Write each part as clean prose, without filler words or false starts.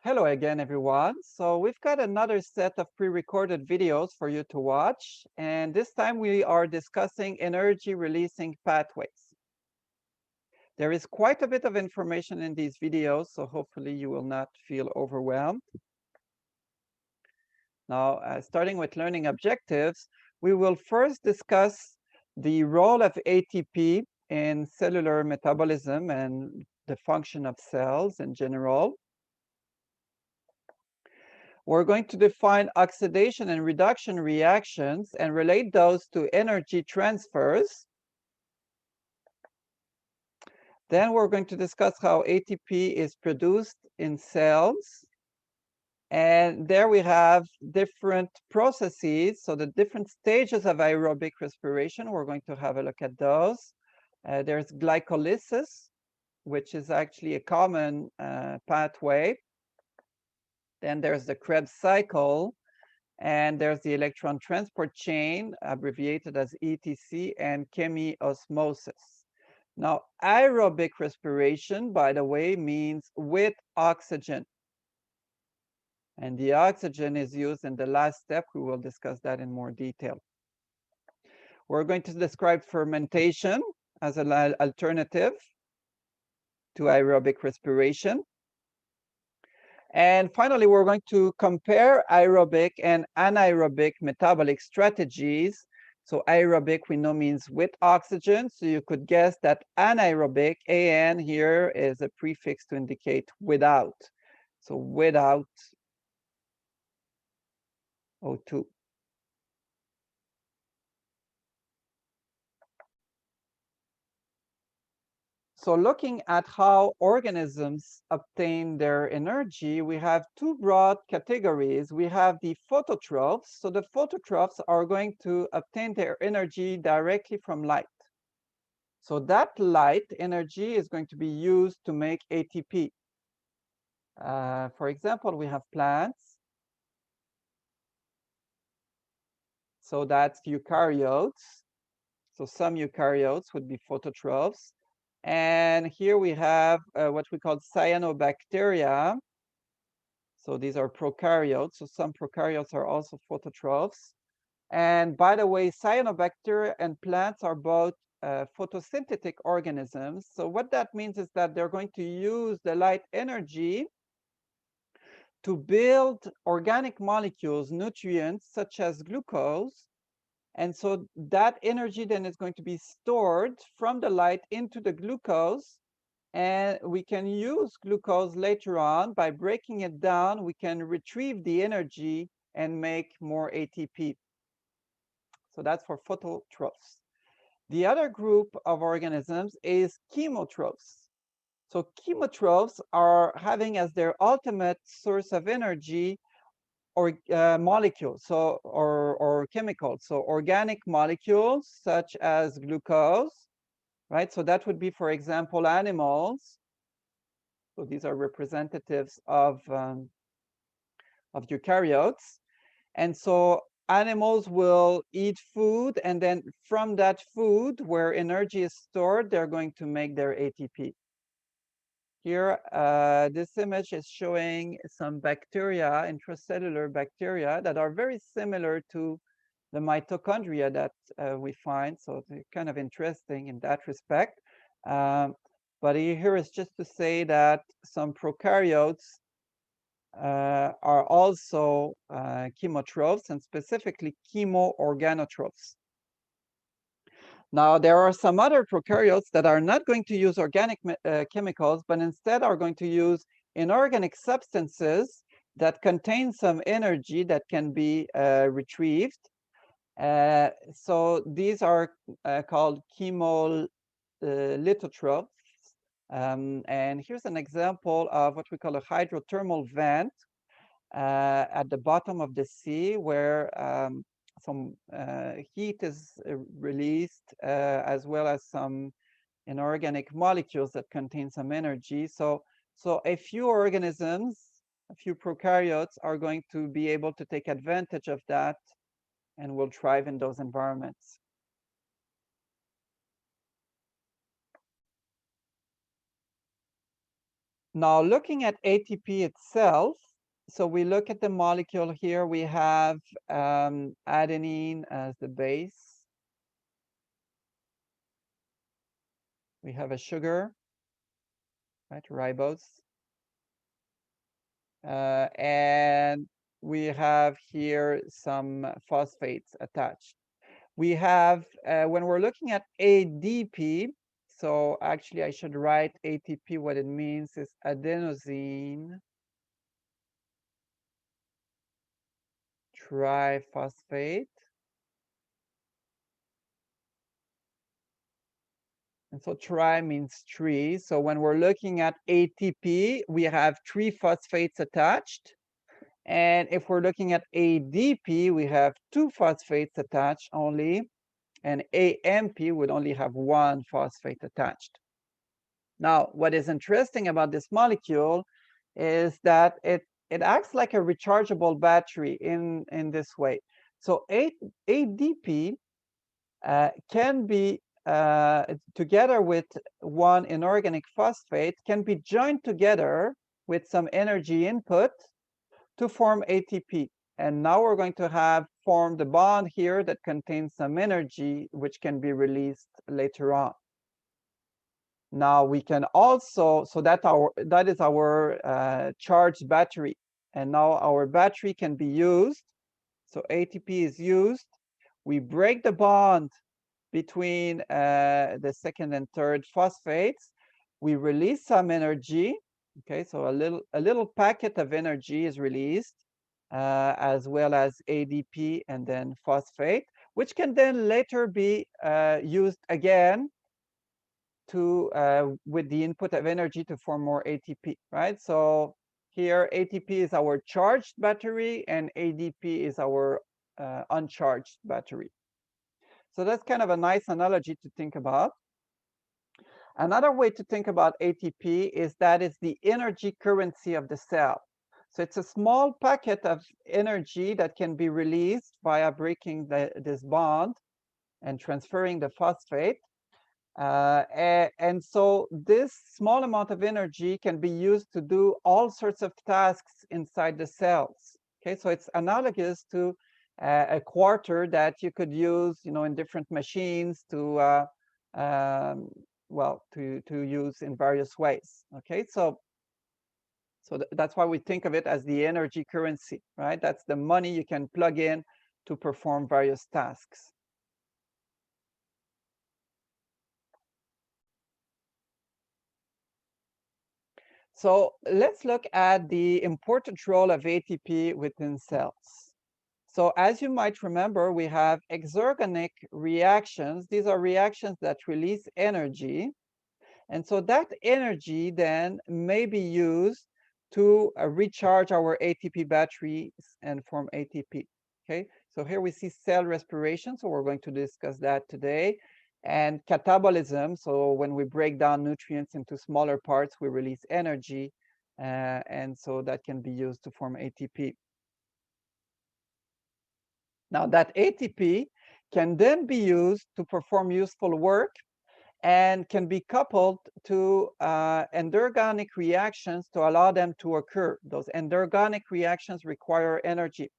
Hello again, everyone. So we've got another set of pre-recorded videos for you to watch, and this time we are discussing energy releasing pathways. There is quite a bit of information in these videos, so hopefully you will not feel overwhelmed. Now, starting with learning objectives, we will first discuss the role of ATP in cellular metabolism and the function of cells in general. We're going to define oxidation and reduction reactions and relate those to energy transfers. Then we're going to discuss how ATP is produced in cells. And there we have different processes. So the different stages of aerobic respiration, we're going to have a look at those. There's glycolysis, which is actually a common pathway. Then there's the Krebs cycle. And there's the electron transport chain, abbreviated as ETC, and chemiosmosis. Now, aerobic respiration, by the way, means with oxygen. And the oxygen is used in the last step. We will discuss that in more detail. We're going to describe fermentation as an alternative to aerobic respiration. And finally, we're going to compare aerobic and anaerobic metabolic strategies. So aerobic, we know, means with oxygen. So you could guess that anaerobic, AN here, is a prefix to indicate without. So without O2. So looking at how organisms obtain their energy, we have two broad categories. We have the phototrophs. So the phototrophs are going to obtain their energy directly from light. So that light energy is going to be used to make ATP. For example, we have plants. So that's eukaryotes. So some eukaryotes would be phototrophs. And here we have what we call cyanobacteria. So these are prokaryotes. So some prokaryotes are also phototrophs. And by the way, cyanobacteria and plants are both photosynthetic organisms. So what that means is that they're going to use the light energy to build organic molecules, nutrients such as glucose. And so that energy then is going to be stored from the light into the glucose. And we can use glucose later on by breaking it down. We can retrieve the energy and make more ATP. So that's for phototrophs. The other group of organisms is chemotrophs. So chemotrophs are having as their ultimate source of energy or molecules, or chemicals. So organic molecules such as glucose, right? So that would be, for example, animals. So these are representatives of eukaryotes. And so animals will eat food, and then from that food, where energy is stored, they're going to make their ATP. Here, this image is showing some bacteria, intracellular bacteria, that are very similar to the mitochondria that we find. So they're kind of interesting in that respect. But here is just to say that some prokaryotes are also chemotrophs, and specifically chemoorganotrophs. Now, there are some other prokaryotes that are not going to use organic chemicals, but instead are going to use inorganic substances that contain some energy that can be retrieved. So these are called chemolithotrophs. And here's an example of what we call a hydrothermal vent at the bottom of the sea, where some heat is released, as well as some inorganic molecules that contain some energy. So a few organisms, a few prokaryotes, are going to be able to take advantage of that and will thrive in those environments. Now, looking at ATP itself, so we look at the molecule here, we have adenine as the base. We have a sugar, right, ribose. And we have here some phosphates attached. We have, when we're looking at ADP, so actually I should write ATP, what it means is adenosine triphosphate. And so tri means three. So when we're looking at ATP, we have three phosphates attached. And if we're looking at ADP, we have two phosphates attached only. And AMP would only have one phosphate attached. Now, what is interesting about this molecule is that it acts like a rechargeable battery in this way. So ADP can be, together with one inorganic phosphate, can be joined together with some energy input to form ATP. And now we're going to have formed a bond here that contains some energy, which can be released later on. Now we can also, so that is our charged battery. And now our battery can be used. So ATP is used. We break the bond between the second and third phosphates. We release some energy. Okay, so a little packet of energy is released, as well as ADP and then phosphate, which can then later be used again to with the input of energy to form more ATP, right? So here ATP is our charged battery and ADP is our uncharged battery. So that's kind of a nice analogy to think about. Another way to think about ATP is that it's the energy currency of the cell. So it's a small packet of energy that can be released via breaking this bond and transferring the phosphate. And so this small amount of energy can be used to do all sorts of tasks inside the cells. Okay, so it's analogous to a quarter that you could use, in different machines to to use in various ways. Okay, so that's why we think of it as the energy currency, right? That's the money you can plug in to perform various tasks. So let's look at the important role of ATP within cells. So as you might remember, we have exergonic reactions. These are reactions that release energy. And so that energy then may be used to recharge our ATP batteries and form ATP. Okay, so here we see cell respiration. So we're going to discuss that today. And catabolism. So when we break down nutrients into smaller parts, we release energy. And so that can be used to form ATP. Now that ATP can then be used to perform useful work and can be coupled to endergonic reactions to allow them to occur. Those endergonic reactions require energy.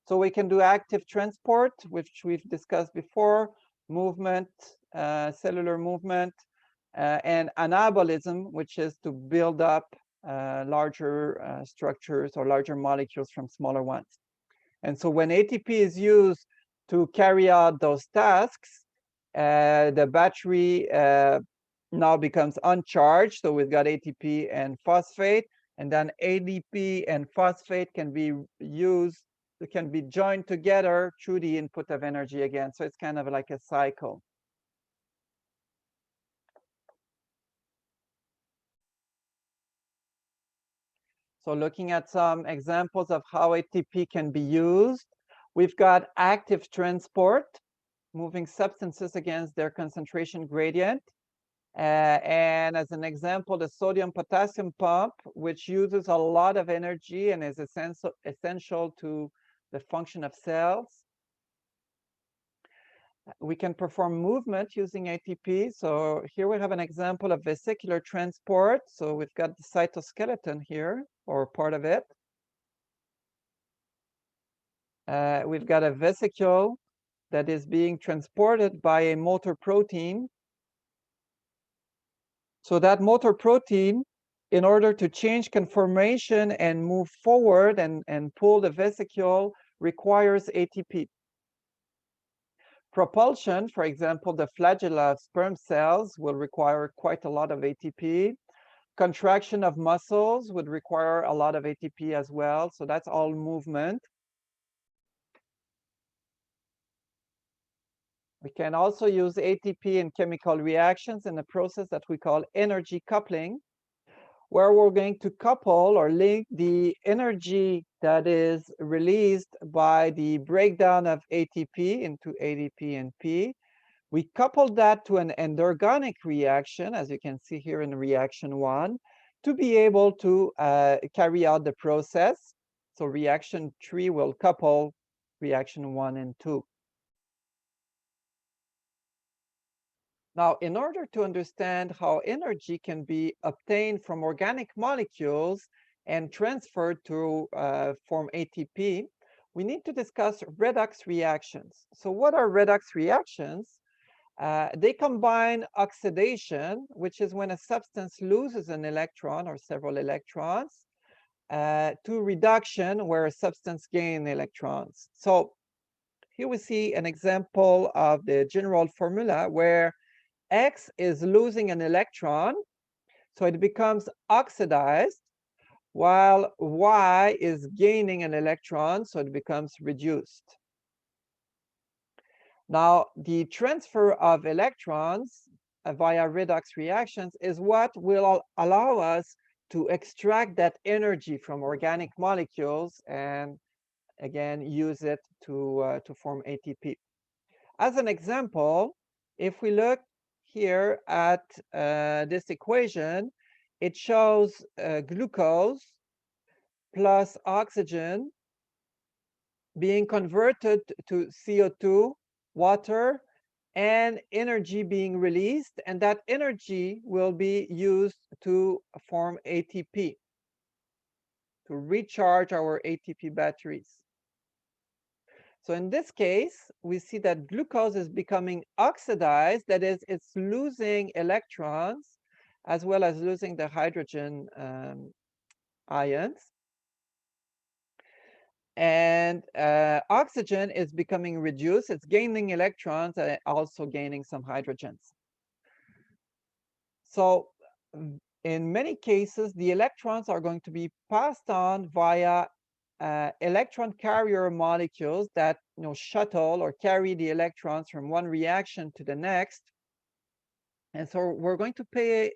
So we can do active transport, which we've discussed before, movement, cellular movement, and anabolism, which is to build up larger structures or larger molecules from smaller ones. And so when ATP is used to carry out those tasks, the battery now becomes uncharged. So we've got ATP and phosphate, and then ADP and phosphate can be used, can be joined together through the input of energy again. So it's kind of like a cycle. So looking at some examples of how ATP can be used, we've got active transport, moving substances against their concentration gradient. And as an example, the sodium-potassium pump, which uses a lot of energy and is essential to the function of cells. We can perform movement using ATP. So here we have an example of vesicular transport. So we've got the cytoskeleton here, or part of it. We've got a vesicle that is being transported by a motor protein. So that motor protein, in order to change conformation and move forward and pull the vesicle, requires ATP. Propulsion, for example, the flagella of sperm cells will require quite a lot of ATP. Contraction of muscles would require a lot of ATP as well. So that's all movement. We can also use ATP in chemical reactions in a process that we call energy coupling, where we're going to couple or link the energy that is released by the breakdown of ATP into ADP and P. We couple that to an endergonic reaction, as you can see here in reaction 1, to be able to carry out the process. So reaction 3 will couple reaction 1 and 2. Now, in order to understand how energy can be obtained from organic molecules and transferred to form ATP, we need to discuss redox reactions. So what are redox reactions? They combine oxidation, which is when a substance loses an electron or several electrons, to reduction, where a substance gains electrons. So here we see an example of the general formula where X is losing an electron, so it becomes oxidized, while Y is gaining an electron, so it becomes reduced. Now, the transfer of electrons via redox reactions is what will allow us to extract that energy from organic molecules and, again, use it to form ATP. As an example, if we look here at this equation, it shows glucose plus oxygen being converted to CO2, water, and energy being released, and that energy will be used to form ATP, to recharge our ATP batteries. So in this case, we see that glucose is becoming oxidized, that is, it's losing electrons, as well as losing the hydrogen ions. And oxygen is becoming reduced. It's gaining electrons and also gaining some hydrogens. So in many cases, the electrons are going to be passed on via electron carrier molecules that shuttle or carry the electrons from one reaction to the next. And so we're going to pay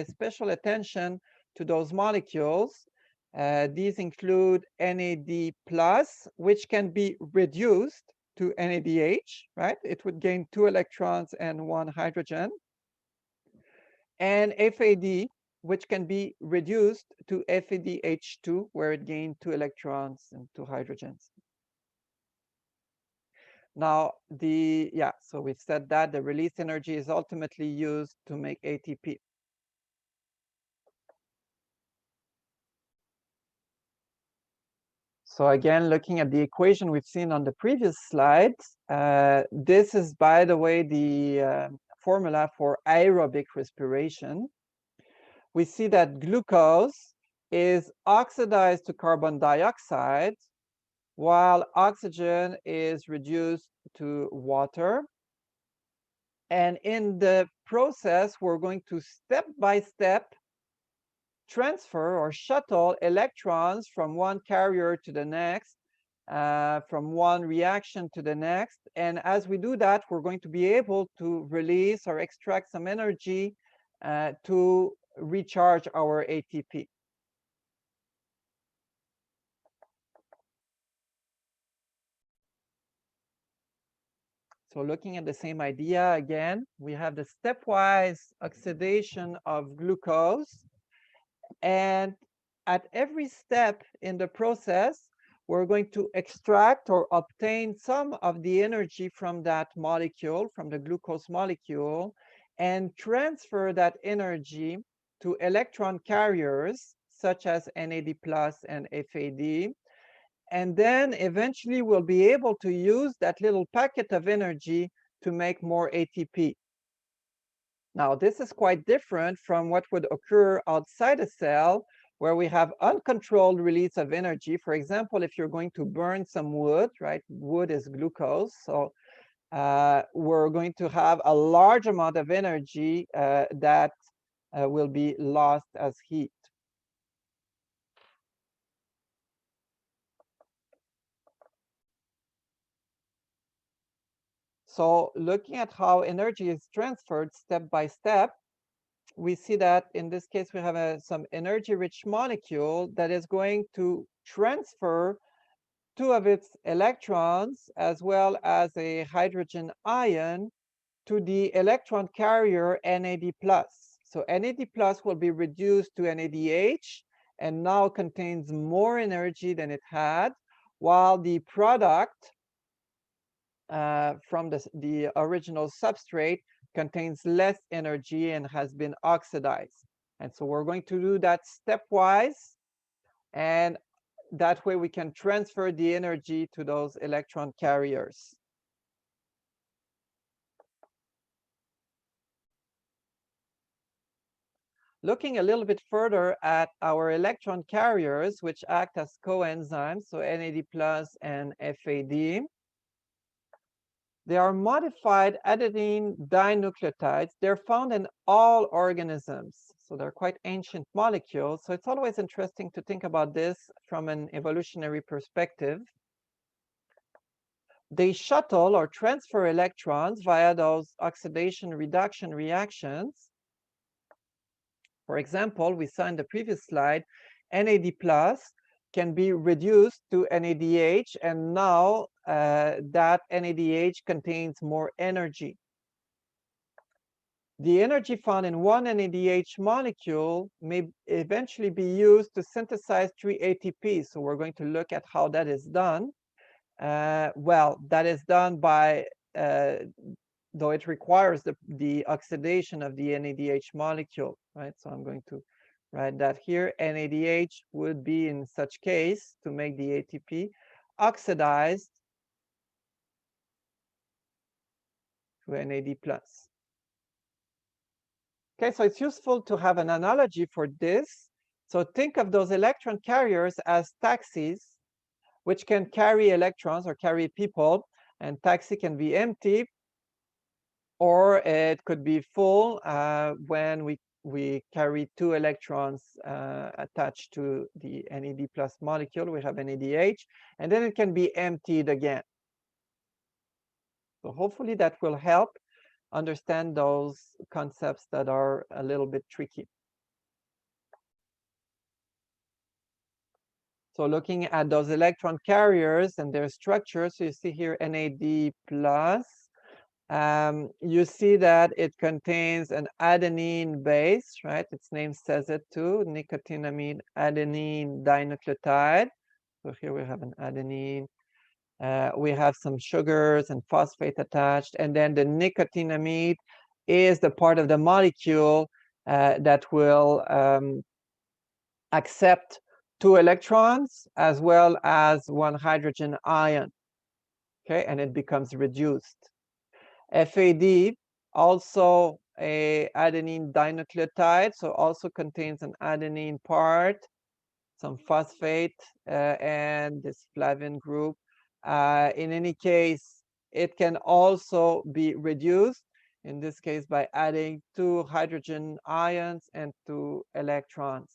special attention to those molecules. These include NAD+, which can be reduced to NADH, right? It would gain 2 electrons and 1 hydrogen. And FAD, which can be reduced to FADH2, where it gained 2 electrons and 2 hydrogens. Now, so we've said that the released energy is ultimately used to make ATP. So again, looking at the equation we've seen on the previous slides, this is, by the way, the formula for aerobic respiration. We see that glucose is oxidized to carbon dioxide, while oxygen is reduced to water. And in the process, we're going to step by step transfer or shuttle electrons from one carrier to the next, from one reaction to the next. And as we do that, we're going to be able to release or extract some energy to recharge our ATP. So looking at the same idea again, we have the stepwise oxidation of glucose. And at every step in the process, we're going to extract or obtain some of the energy from that molecule, from the glucose molecule, and transfer that energy to electron carriers, such as NAD plus and FAD. And then eventually we'll be able to use that little packet of energy to make more ATP. Now, this is quite different from what would occur outside a cell, where we have uncontrolled release of energy. For example, if you're going to burn some wood, right? Wood is glucose. So we're going to have a large amount of energy that will be lost as heat. So looking at how energy is transferred step by step, we see that in this case, we have some energy-rich molecule that is going to transfer 2 of its electrons as well as a hydrogen ion to the electron carrier NAD+. So NAD+ will be reduced to NADH and now contains more energy than it had, while the product from the original substrate contains less energy and has been oxidized. And so we're going to do that stepwise, and that way we can transfer the energy to those electron carriers. Looking a little bit further at our electron carriers, which act as coenzymes, so NAD plus and FAD, they are modified adenine dinucleotides. They're found in all organisms. So they're quite ancient molecules. So it's always interesting to think about this from an evolutionary perspective. They shuttle or transfer electrons via those oxidation reduction reactions. For example, we saw in the previous slide, NAD plus can be reduced to NADH, and now that NADH contains more energy. The energy found in one NADH molecule may eventually be used to synthesize 3 ATPs. So we're going to look at how that is done. Well, that is done by, though it requires the oxidation of the NADH molecule, right? So I'm going to write that here. NADH would be, in such case, to make the ATP, oxidized to NAD+. Okay, so it's useful to have an analogy for this. So think of those electron carriers as taxis, which can carry electrons or carry people, and taxi can be empty, or it could be full when we carry 2 electrons attached to the NAD plus molecule. We have NADH, and then it can be emptied again. So hopefully that will help understand those concepts that are a little bit tricky. So looking at those electron carriers and their structure, so you see here NAD plus. You see that it contains an adenine base, right? Its name says it too, nicotinamide adenine dinucleotide. So here we have an adenine. We have some sugars and phosphate attached, and then the nicotinamide is the part of the molecule that will accept 2 electrons as well as 1 hydrogen ion. Okay, and it becomes reduced. FAD, also a adenine dinucleotide, so also contains an adenine part, some phosphate, and this flavin group. In any case, it can also be reduced, in this case by adding 2 hydrogen ions and 2 electrons.